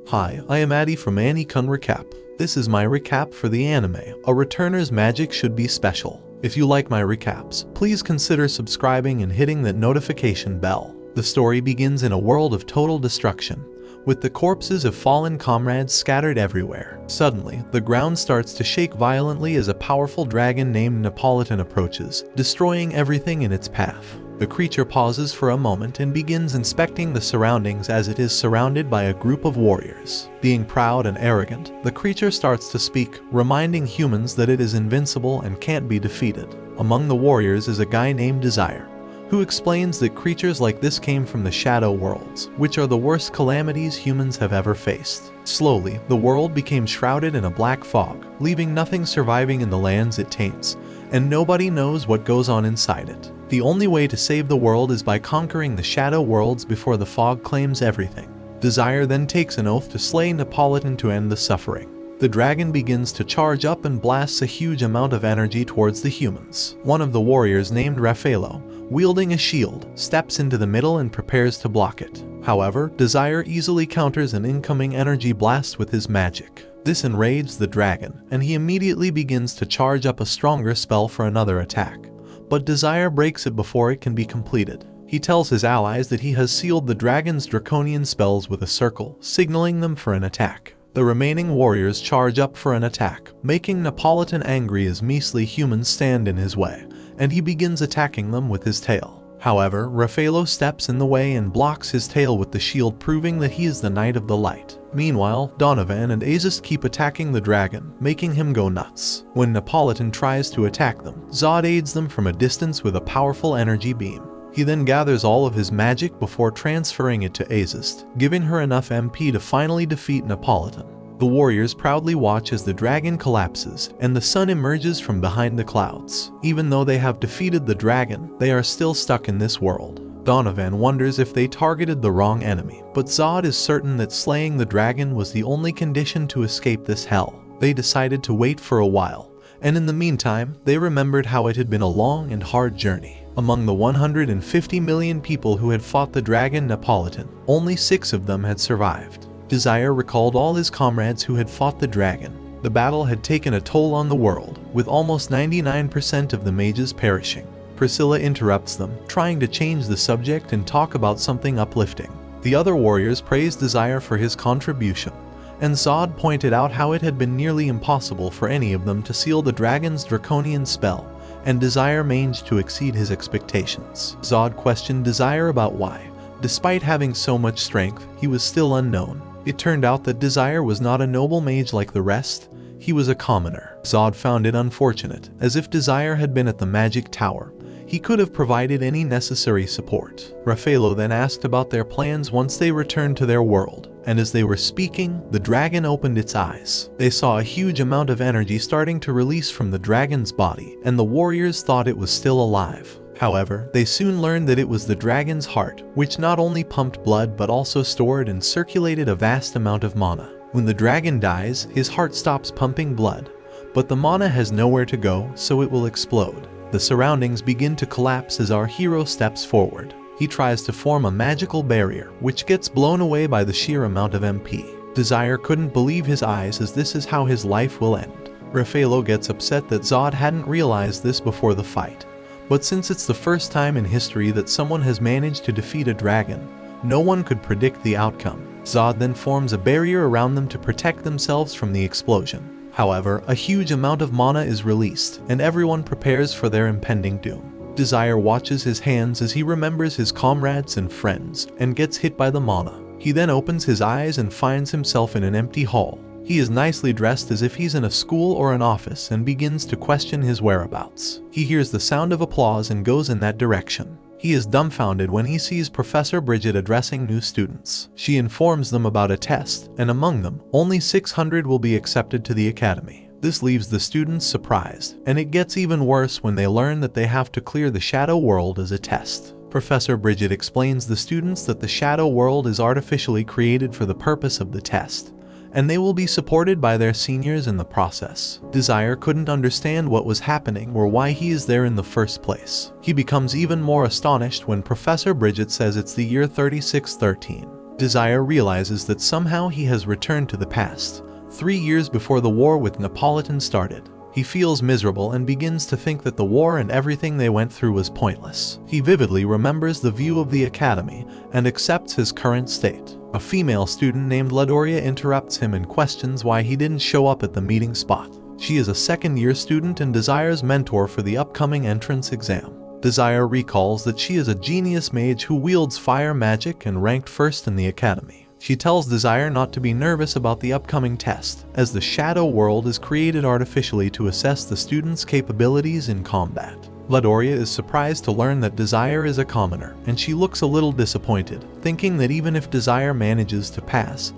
Hi, I am Addy from Reincarnated Recap. This is my recap for the anime. A returner's magic should be special. If you like my recaps, please consider subscribing and hitting that notification bell. The story begins in a world of total destruction, with the corpses of fallen comrades scattered everywhere. Suddenly, the ground starts to shake violently as a powerful dragon named Neapolitan approaches, destroying everything in its path. The creature pauses for a moment and begins inspecting the surroundings as it is surrounded by a group of warriors. Being proud and arrogant, the creature starts to speak, reminding humans that it is invincible and can't be defeated. Among the warriors is a guy named Desire, who explains that creatures like this came from the shadow worlds, which are the worst calamities humans have ever faced. Slowly, the world became shrouded in a black fog, leaving nothing surviving in the lands it taints, and nobody knows what goes on inside it. The only way to save the world is by conquering the shadow worlds before the fog claims everything. Desire then takes an oath to slay Neapolitan to end the suffering. The dragon begins to charge up and blasts a huge amount of energy towards the humans. One of the warriors named Raffaello, wielding a shield, steps into the middle and prepares to block it. However, Desire easily counters an incoming energy blast with his magic. This enrages the dragon, and he immediately begins to charge up a stronger spell for another attack. But Desire breaks it before it can be completed. He tells his allies that he has sealed the dragon's draconian spells with a circle, signaling them for an attack. The remaining warriors charge up for an attack, making Neapolitan angry as measly humans stand in his way, and he begins attacking them with his tail. However, Raffaello steps in the way and blocks his tail with the shield, proving that he is the Knight of the Light. Meanwhile, Donovan and Aziz keep attacking the dragon, making him go nuts. When Neapolitan tries to attack them, Zod aids them from a distance with a powerful energy beam. He then gathers all of his magic before transferring it to Aziz, giving her enough MP to finally defeat Neapolitan. The warriors proudly watch as the dragon collapses and the sun emerges from behind the clouds. Even though they have defeated the dragon, they are still stuck in this world. Donovan wonders if they targeted the wrong enemy, but Zod is certain that slaying the dragon was the only condition to escape this hell. They decided to wait for a while, and in the meantime, they remembered how it had been a long and hard journey. Among the 150 million people who had fought the dragon Neapolitan, only 6 of them had survived. Desire recalled all his comrades who had fought the dragon. The battle had taken a toll on the world, with almost 99% of the mages perishing. Priscilla interrupts them, trying to change the subject and talk about something uplifting. The other warriors praised Desire for his contribution, and Zod pointed out how it had been nearly impossible for any of them to seal the dragon's draconian spell, and Desire managed to exceed his expectations. Zod questioned Desire about why, despite having so much strength, he was still unknown. It turned out that Desire was not a noble mage like the rest, he was a commoner. Zod found it unfortunate, as if Desire had been at the magic tower, he could have provided any necessary support. Raffaello then asked about their plans once they returned to their world, and as they were speaking, the dragon opened its eyes. They saw a huge amount of energy starting to release from the dragon's body, and the warriors thought it was still alive. However, they soon learned that it was the dragon's heart, which not only pumped blood but also stored and circulated a vast amount of mana. When the dragon dies, his heart stops pumping blood, but the mana has nowhere to go, so it will explode. The surroundings begin to collapse as our hero steps forward. He tries to form a magical barrier, which gets blown away by the sheer amount of MP. Desire couldn't believe his eyes, as this is how his life will end. Raffaello gets upset that Zod hadn't realized this before the fight. But since it's the first time in history that someone has managed to defeat a dragon, no one could predict the outcome. Zod then forms a barrier around them to protect themselves from the explosion. However, a huge amount of mana is released, and everyone prepares for their impending doom. Desire watches his hands as he remembers his comrades and friends, and gets hit by the mana. He then opens his eyes and finds himself in an empty hall. He is nicely dressed as if he's in a school or an office and begins to question his whereabouts. He hears the sound of applause and goes in that direction. He is dumbfounded when he sees Professor Bridget addressing new students. She informs them about a test, and among them, only 600 will be accepted to the academy. This leaves the students surprised, and it gets even worse when they learn that they have to clear the shadow world as a test. Professor Bridget explains the students that the shadow world is artificially created for the purpose of the test, and they will be supported by their seniors in the process. Desire couldn't understand what was happening or why he is there in the first place. He becomes even more astonished when Professor Bridget says it's the year 3613. Desire realizes that somehow he has returned to the past, 3 years before the war with Napolitan started. He feels miserable and begins to think that the war and everything they went through was pointless. He vividly remembers the view of the academy and accepts his current state. A female student named Ladoria interrupts him and questions why he didn't show up at the meeting spot. She is a second-year student and Desire's mentor for the upcoming entrance exam. Desire recalls that she is a genius mage who wields fire magic and ranked first in the academy. She tells Desire not to be nervous about the upcoming test, as the shadow world is created artificially to assess the student's capabilities in combat. Ladoria is surprised to learn that Desire is a commoner, and she looks a little disappointed, thinking that even if Desire manages to pass,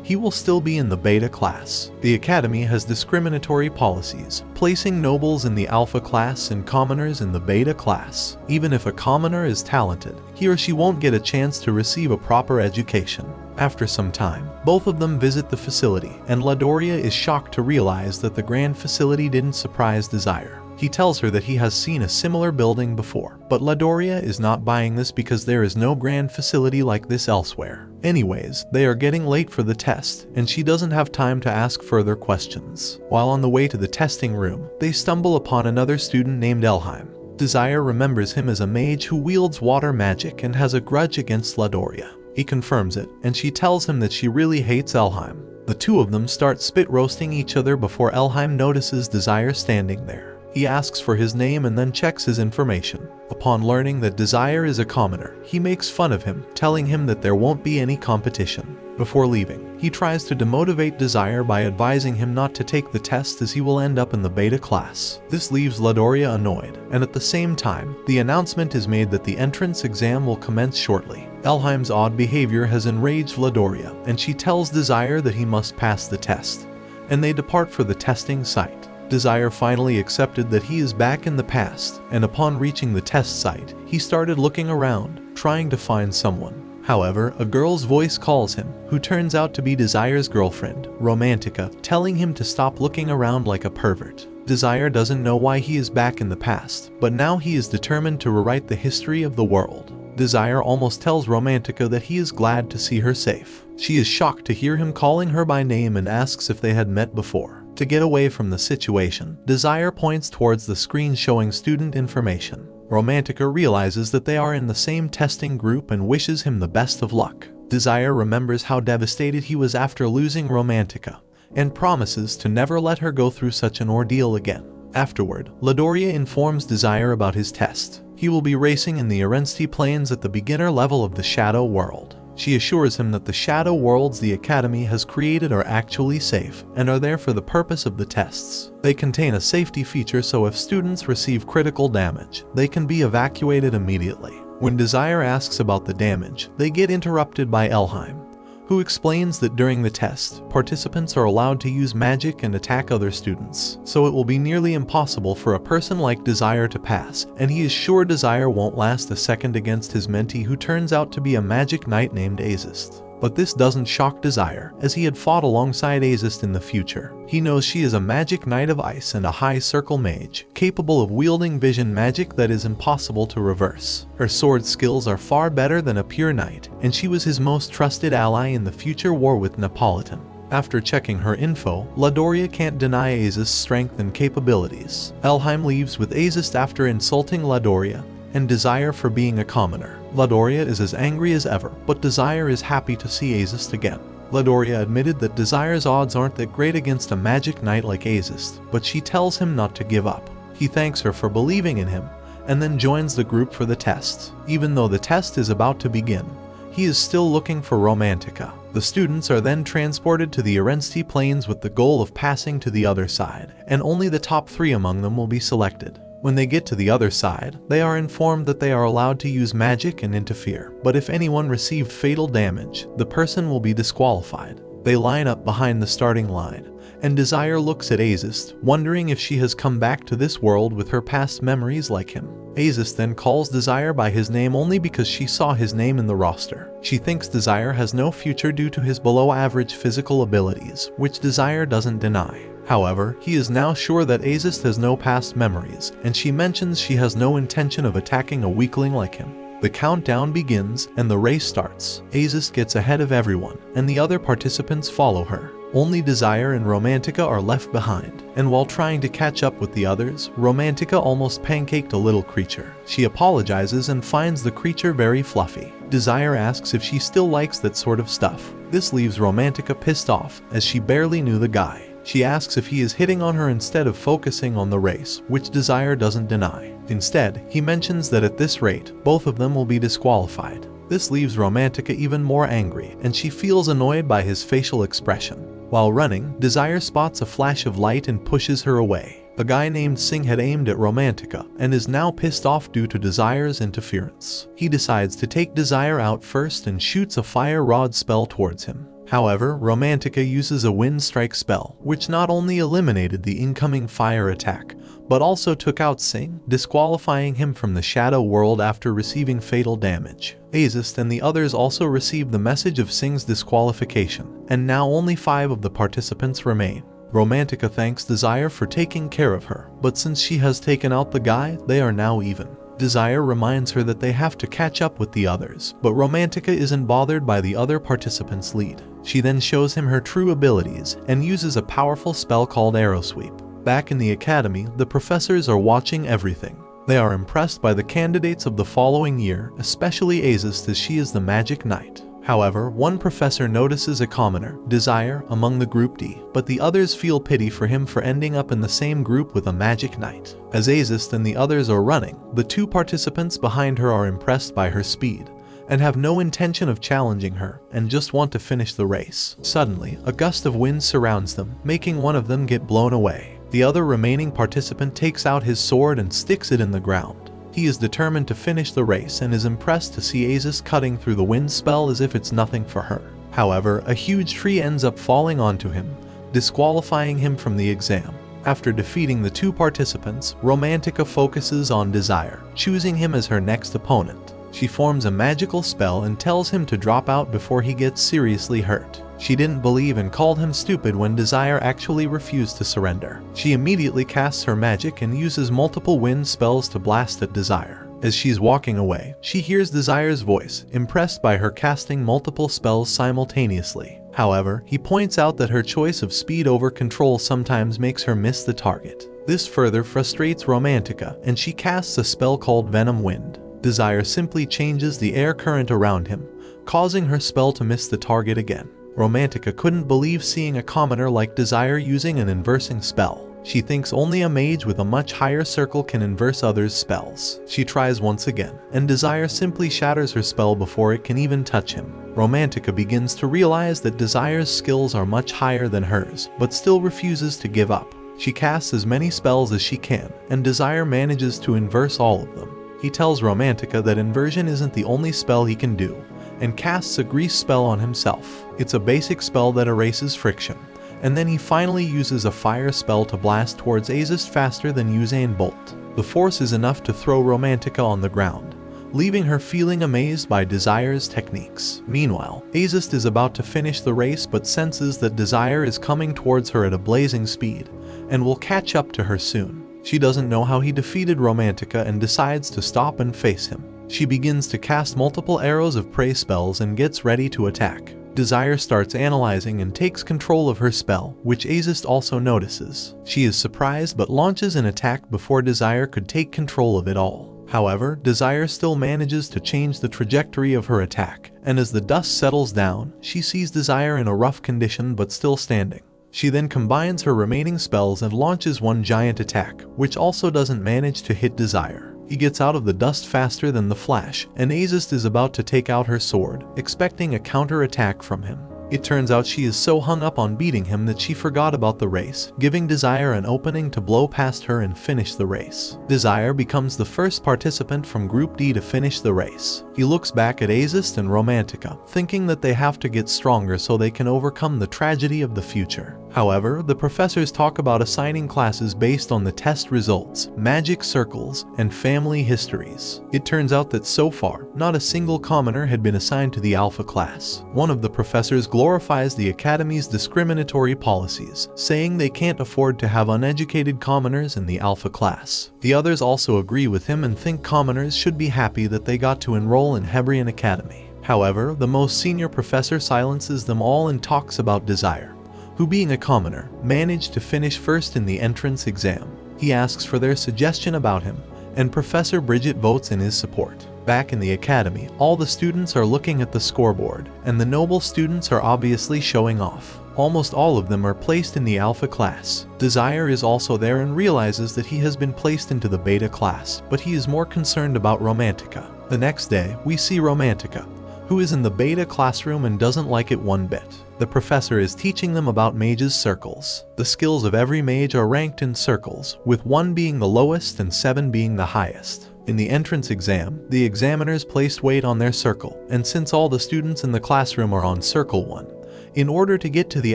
he will still be in the beta class. The academy has discriminatory policies, placing nobles in the alpha class and commoners in the beta class. Even if a commoner is talented, he or she won't get a chance to receive a proper education. After some time, both of them visit the facility, and Ladoria is shocked to realize that the grand facility didn't surprise Desire. He tells her that he has seen a similar building before, but Ladoria is not buying this because there is no grand facility like this elsewhere. Anyways, they are getting late for the test, and she doesn't have time to ask further questions. While on the way to the testing room, they stumble upon another student named Elheim. Desire remembers him as a mage who wields water magic and has a grudge against Ladoria. He confirms it, and she tells him that she really hates Elheim. The two of them start spit roasting each other before Elheim notices Desire standing there. He asks for his name and then checks his information. Upon learning that Desire is a commoner, he makes fun of him, telling him that there won't be any competition. Before leaving, he tries to demotivate Desire by advising him not to take the test as he will end up in the beta class. This leaves Ladoria annoyed, and at the same time, the announcement is made that the entrance exam will commence shortly. Elheim's odd behavior has enraged Ladoria, and she tells Desire that he must pass the test, and they depart for the testing site. Desire finally accepted that he is back in the past, and upon reaching the test site, he started looking around, trying to find someone. However, a girl's voice calls him, who turns out to be Desire's girlfriend, Romantica, telling him to stop looking around like a pervert. Desire doesn't know why he is back in the past, but now he is determined to rewrite the history of the world. Desire almost tells Romantica that he is glad to see her safe. She is shocked to hear him calling her by name and asks if they had met before. To get away from the situation, Desire points towards the screen showing student information. Romantica realizes that they are in the same testing group and wishes him the best of luck. Desire remembers how devastated he was after losing Romantica, and promises to never let her go through such an ordeal again. Afterward, Ladoria informs Desire about his test. He will be racing in the Arensti Plains at the beginner level of the Shadow World. She assures him that the shadow worlds the Academy has created are actually safe and are there for the purpose of the tests. They contain a safety feature so if students receive critical damage, they can be evacuated immediately. When Desire asks about the damage, they get interrupted by Elheim, who explains that during the test, participants are allowed to use magic and attack other students, so it will be nearly impossible for a person like Desire to pass, and he is sure Desire won't last a second against his mentee who turns out to be a magic knight named Azist. But this doesn't shock Desire, as he had fought alongside Azist in the future. He knows she is a magic knight of ice and a high circle mage, capable of wielding vision magic that is impossible to reverse. Her sword skills are far better than a pure knight, and she was his most trusted ally in the future war with Napolitan. After checking her info, Ladoria can't deny Azist's strength and capabilities. Elheim leaves with Azist after insulting Ladoria, and Desire for being a commoner. Ladoria is as angry as ever, but Desire is happy to see Azist again. Ladoria admitted that Desire's odds aren't that great against a magic knight like Azist, but she tells him not to give up. He thanks her for believing in him, and then joins the group for the test. Even though the test is about to begin, he is still looking for Romantica. The students are then transported to the Arensti Plains with the goal of passing to the other side, and only the top 3 among them will be selected. When they get to the other side, they are informed that they are allowed to use magic and interfere, but if anyone received fatal damage, the person will be disqualified. They line up behind the starting line, and Desire looks at Azist, wondering if she has come back to this world with her past memories like him. Azist then calls Desire by his name only because she saw his name in the roster. She thinks Desire has no future due to his below-average physical abilities, which Desire doesn't deny. However, he is now sure that Azist has no past memories, and she mentions she has no intention of attacking a weakling like him. The countdown begins and the race starts. Aziz gets ahead of everyone, and the other participants follow her. Only Desire and Romantica are left behind, and while trying to catch up with the others, Romantica almost pancaked a little creature. She apologizes and finds the creature very fluffy. Desire asks if she still likes that sort of stuff. This leaves Romantica pissed off, as she barely knew the guy. She asks if he is hitting on her instead of focusing on the race, which Desire doesn't deny. Instead, he mentions that at this rate, both of them will be disqualified. This leaves Romantica even more angry, and she feels annoyed by his facial expression. While running, Desire spots a flash of light and pushes her away. A guy named Singh had aimed at Romantica and is now pissed off due to Desire's interference. He decides to take Desire out first and shoots a fire rod spell towards him. However, Romantica uses a wind strike spell, which not only eliminated the incoming fire attack, but also took out Singh, disqualifying him from the Shadow World after receiving fatal damage. Aziz and the others also received the message of Singh's disqualification, and now only 5 of the participants remain. Romantica thanks Desire for taking care of her, but since she has taken out the guy, they are now even. Desire reminds her that they have to catch up with the others, but Romantica isn't bothered by the other participants' lead. She then shows him her true abilities and uses a powerful spell called Arrow Sweep. Back in the academy, the professors are watching everything. They are impressed by the candidates of the following year, especially Aziz, as she is the Magic Knight. However, one professor notices a commoner, Desire, among the Group D, but the others feel pity for him for ending up in the same group with a Magic Knight. As Aziz and the others are running, the 2 participants behind her are impressed by her speed, and have no intention of challenging her, and just want to finish the race. Suddenly, a gust of wind surrounds them, making one of them get blown away. The other remaining participant takes out his sword and sticks it in the ground. He is determined to finish the race and is impressed to see Aziz cutting through the wind spell as if it's nothing for her. However, a huge tree ends up falling onto him, disqualifying him from the exam. After defeating the 2 participants, Romantica focuses on Desire, choosing him as her next opponent. She forms a magical spell and tells him to drop out before he gets seriously hurt. She didn't believe and called him stupid when Desire actually refused to surrender. She immediately casts her magic and uses multiple wind spells to blast at Desire. As she's walking away, she hears Desire's voice, impressed by her casting multiple spells simultaneously. However, he points out that her choice of speed over control sometimes makes her miss the target. This further frustrates Romantica, and she casts a spell called Venom Wind. Desire simply changes the air current around him, causing her spell to miss the target again. Romantica couldn't believe seeing a commoner like Desire using an inversing spell. She thinks only a mage with a much higher circle can inverse others' spells. She tries once again, and Desire simply shatters her spell before it can even touch him. Romantica begins to realize that Desire's skills are much higher than hers, but still refuses to give up. She casts as many spells as she can, and Desire manages to inverse all of them. He tells Romantica that inversion isn't the only spell he can do, and casts a grease spell on himself. It's a basic spell that erases friction, and then he finally uses a fire spell to blast towards Aziz faster than Usain Bolt. The force is enough to throw Romantica on the ground, leaving her feeling amazed by Desire's techniques. Meanwhile, Aziz is about to finish the race but senses that Desire is coming towards her at a blazing speed, and will catch up to her soon. She doesn't know how he defeated Romantica and decides to stop and face him. She begins to cast multiple arrows of prey spells and gets ready to attack. Desire starts analyzing and takes control of her spell, which Aziz also notices. She is surprised but launches an attack before Desire could take control of it all. However, Desire still manages to change the trajectory of her attack, and as the dust settles down, she sees Desire in a rough condition but still standing. She then combines her remaining spells and launches one giant attack, which also doesn't manage to hit Desire. He gets out of the dust faster than the flash, and Aziz is about to take out her sword, expecting a counter-attack from him. It turns out she is so hung up on beating him that she forgot about the race, giving Desire an opening to blow past her and finish the race. Desire becomes the first participant from Group D to finish the race. He looks back at Aziz and Romantica, thinking that they have to get stronger so they can overcome the tragedy of the future. However, the professors talk about assigning classes based on the test results, magic circles, and family histories. It turns out that so far, not a single commoner had been assigned to the Alpha class. One of the professors glorifies the Academy's discriminatory policies, saying they can't afford to have uneducated commoners in the Alpha class. The others also agree with him and think commoners should be happy that they got to enroll in Hebrian Academy. However, the most senior professor silences them all and talks about Desire, who, being a commoner, managed to finish first in the entrance exam. He asks for their suggestion about him, and Professor Bridget votes in his support. Back in the academy, all the students are looking at the scoreboard, and the noble students are obviously showing off. Almost all of them are placed in the Alpha class. Desire is also there and realizes that he has been placed into the Beta class, but he is more concerned about Romantica. The next day, we see Romantica, who is in the Beta classroom and doesn't like it one bit. The professor is teaching them about Mage's circles. The skills of every mage are ranked in circles, with 1 being the lowest and 7 being the highest. In the entrance exam, the examiners placed weight on their circle, and since all the students in the classroom are on Circle 1, in order to get to the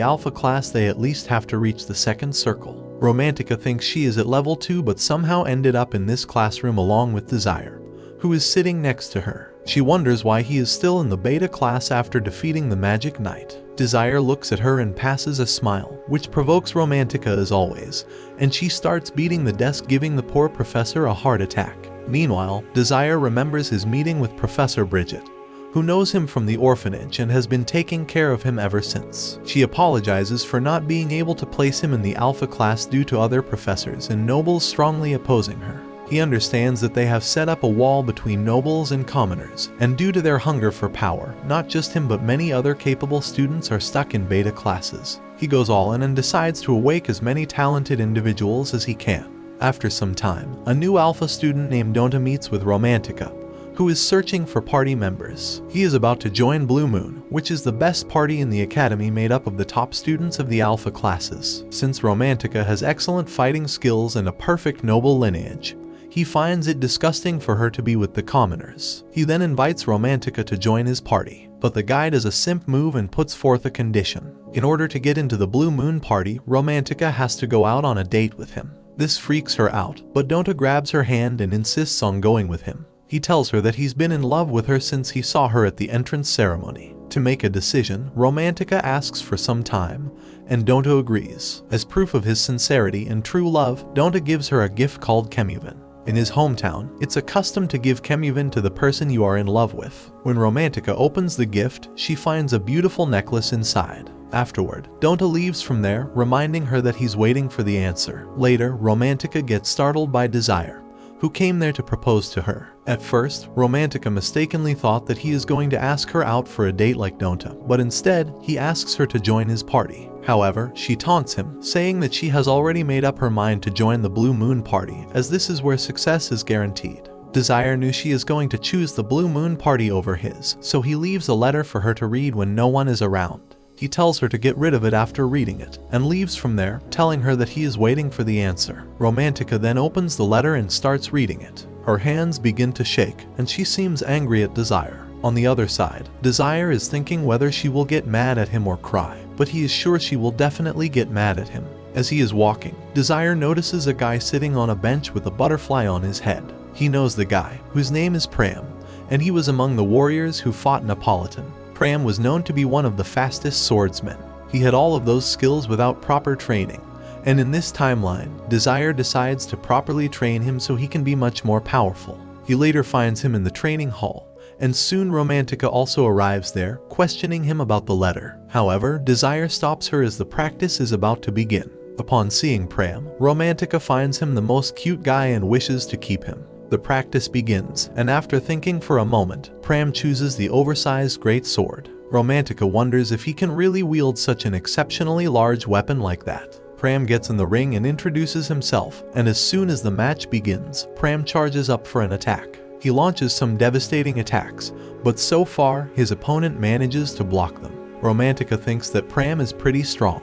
Alpha class they at least have to reach the 2nd circle. Romantica thinks she is at level 2 but somehow ended up in this classroom along with Desire, who is sitting next to her. She wonders why he is still in the Beta class after defeating the Magic Knight. Desire looks at her and passes a smile, which provokes Romantica as always, and she starts beating the desk, giving the poor professor a heart attack. Meanwhile, Desire remembers his meeting with Professor Bridget, who knows him from the orphanage and has been taking care of him ever since. She apologizes for not being able to place him in the Alpha class due to other professors and nobles strongly opposing her. He understands that they have set up a wall between nobles and commoners, and due to their hunger for power, not just him but many other capable students are stuck in Beta classes. He goes all in and decides to awake as many talented individuals as he can. After some time, a new Alpha student named Donta meets with Romantica, who is searching for party members. He is about to join Blue Moon, which is the best party in the academy made up of the top students of the Alpha classes. Since Romantica has excellent fighting skills and a perfect noble lineage, he finds it disgusting for her to be with the commoners. He then invites Romantica to join his party, but the guy does a simp move and puts forth a condition. In order to get into the Blue Moon party, Romantica has to go out on a date with him. This freaks her out, but Donta grabs her hand and insists on going with him. He tells her that he's been in love with her since he saw her at the entrance ceremony. To make a decision, Romantica asks for some time, and Donta agrees. As proof of his sincerity and true love, Donta gives her a gift called Chemuvin. In his hometown, it's a custom to give Chemuvin to the person you are in love with. When Romantica opens the gift, she finds a beautiful necklace inside. Afterward, Donta leaves from there, reminding her that he's waiting for the answer. Later, Romantica gets startled by Desire, who came there to propose to her. At first, Romantica mistakenly thought that he is going to ask her out for a date like Donta, but instead, he asks her to join his party. However, she taunts him, saying that she has already made up her mind to join the Blue Moon party, as this is where success is guaranteed. Desire knew she is going to choose the Blue Moon party over his, so he leaves a letter for her to read when no one is around. He tells her to get rid of it after reading it, and leaves from there, telling her that he is waiting for the answer. Romantica then opens the letter and starts reading it. Her hands begin to shake, and she seems angry at Desire. On the other side, Desire is thinking whether she will get mad at him or cry, but he is sure she will definitely get mad at him. As he is walking, Desire notices a guy sitting on a bench with a butterfly on his head. He knows the guy, whose name is Pram, and he was among the warriors who fought Napolitan. Pram was known to be one of the fastest swordsmen. He had all of those skills without proper training, and in this timeline, Desire decides to properly train him so he can be much more powerful. He later finds him in the training hall, and soon Romantica also arrives there, questioning him about the letter. However, Desire stops her as the practice is about to begin. Upon seeing Pram, Romantica finds him the most cute guy and wishes to keep him. The practice begins, and after thinking for a moment, Pram chooses the oversized great sword. Romantica wonders if he can really wield such an exceptionally large weapon like that. Pram gets in the ring and introduces himself, and as soon as the match begins, Pram charges up for an attack. He launches some devastating attacks, but so far, his opponent manages to block them. Romantica thinks that Pram is pretty strong,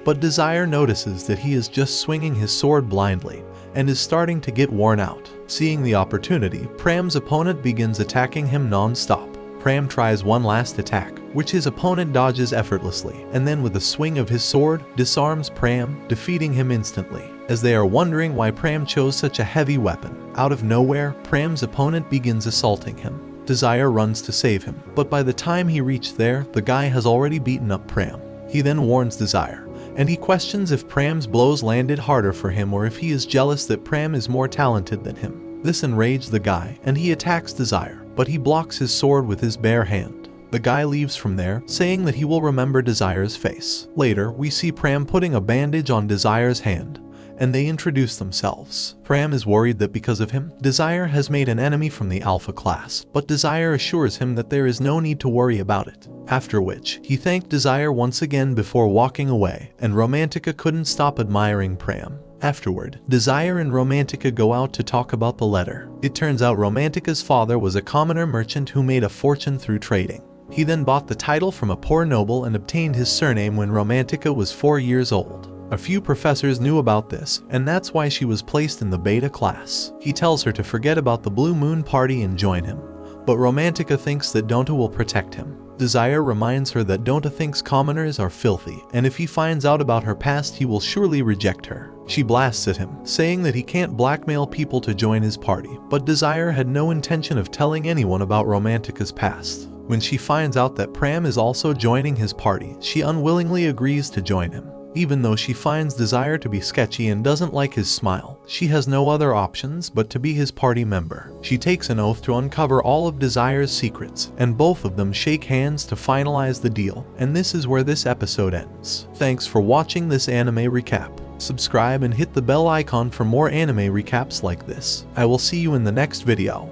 but Desire notices that he is just swinging his sword blindly, and is starting to get worn out. Seeing the opportunity, Pram's opponent begins attacking him non-stop. Pram tries one last attack, which his opponent dodges effortlessly, and then with a swing of his sword, disarms Pram, defeating him instantly. As they are wondering why Pram chose such a heavy weapon, out of nowhere, Pram's opponent begins assaulting him. Desire runs to save him, but by the time he reached there, the guy has already beaten up Pram. He then warns Desire, and he questions if Pram's blows landed harder for him or if he is jealous that Pram is more talented than him. This enraged the guy, and he attacks Desire, but he blocks his sword with his bare hand. The guy leaves from there, saying that he will remember Desire's face. Later, we see Pram putting a bandage on Desire's hand, and they introduce themselves. Pram is worried that because of him, Desire has made an enemy from the Alpha class, but Desire assures him that there is no need to worry about it. After which, he thanked Desire once again before walking away, and Romantica couldn't stop admiring Pram. Afterward, Desire and Romantica go out to talk about the letter. It turns out Romantica's father was a commoner merchant who made a fortune through trading. He then bought the title from a poor noble and obtained his surname when Romantica was 4 years old. A few professors knew about this, and that's why she was placed in the beta class. He tells her to forget about the Blue Moon party and join him, but Romantica thinks that Donta will protect him. Desire reminds her that Donta thinks commoners are filthy, and if he finds out about her past he will surely reject her. She blasts at him, saying that he can't blackmail people to join his party, but Desire had no intention of telling anyone about Romantica's past. When she finds out that Pram is also joining his party, she unwillingly agrees to join him. Even though she finds Desire to be sketchy and doesn't like his smile, she has no other options but to be his party member. She takes an oath to uncover all of Desire's secrets, and both of them shake hands to finalize the deal, and this is where this episode ends. Thanks for watching this anime recap. Subscribe and hit the bell icon for more anime recaps like this. I will see you in the next video.